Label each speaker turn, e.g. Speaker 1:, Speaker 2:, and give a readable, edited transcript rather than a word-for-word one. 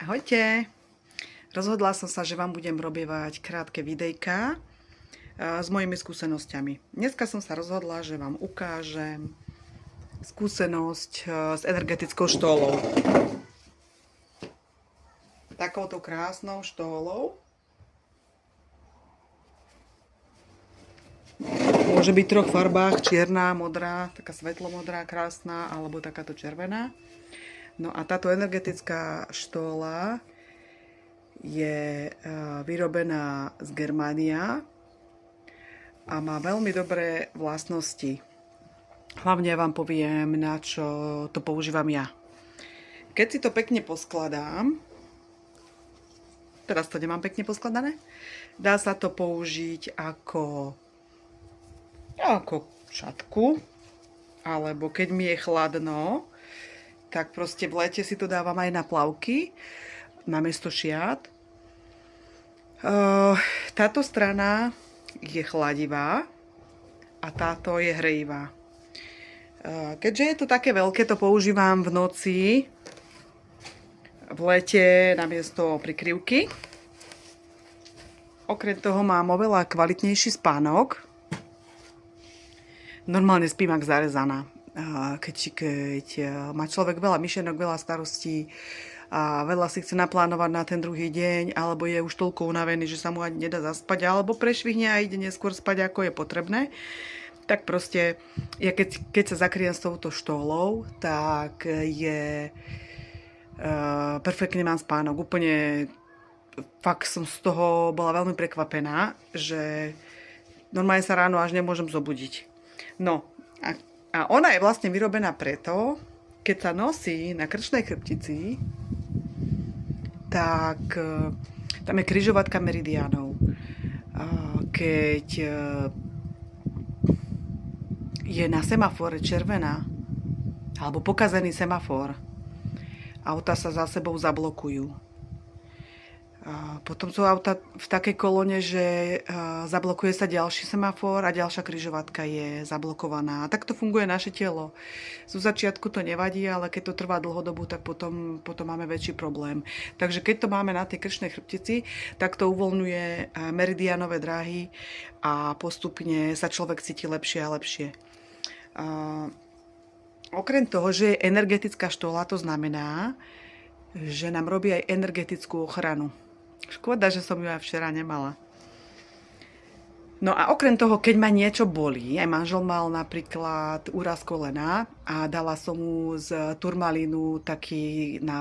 Speaker 1: Ahojte! Rozhodla som sa, že vám budem robievať krátke videjka s mojimi skúsenosťami. Dneska som sa rozhodla, že vám ukážem skúsenosť s energetickou štólou. Takouto krásnou štólou. Môže byť v troch farbách, čierna, modrá, taká svetlomodrá, krásna, alebo takáto červená. No a táto energetická štóla je vyrobená z germánia a má veľmi dobré vlastnosti. Hlavne vám poviem, na čo to používam ja. Keď si to pekne poskladám, teraz to nemám pekne poskladané, dá sa to použiť ako šatku, alebo keď mi je chladno, tak proste v lete si to dávam aj na plavky, namiesto šiat. Táto strana je chladivá a táto je hrejivá. Keďže je to také veľké, to používam v noci, v lete namiesto prikryvky. Okrem toho mám oveľa kvalitnejší spánok. Normálne spím ak zarezaná. Keď má človek veľa myšlienok, veľa starostí a veľa si chce naplánovať na ten druhý deň, alebo je už toľko unavený, že sa mu ani nedá zaspať, alebo prešvihne a ide neskôr spať, ako je potrebné, tak proste, ja keď sa zakriem s touto štólou, tak je perfektne mám spánok. Úplne fakt som z toho bola veľmi prekvapená, že normálne sa ráno až nemôžem zobudiť. No, a ona je vlastne vyrobená preto, keď sa nosí na krčnej chrbtici, tak tam je križovatka meridiánov. Keď je na semafore červená, alebo pokazený semafor, auta sa za sebou zablokujú. Potom sú auta v takej kolóne, že zablokuje sa ďalší semafor a ďalšia križovatka je zablokovaná. A takto funguje naše telo. Zo začiatku to nevadí, ale keď to trvá dlhodobu, tak potom máme väčší problém. Takže keď to máme na tej krčnej chrbtici, tak to uvoľňuje meridiánové dráhy a postupne sa človek cíti lepšie a lepšie. Okrem toho, že je energetická štóla, to znamená, že nám robí aj energetickú ochranu. Škoda, že som ju aj včera nemala. No a okrem toho, keď ma niečo bolí, aj manžel mal napríklad úraz kolena a dala som mu z turmalínu taký návod,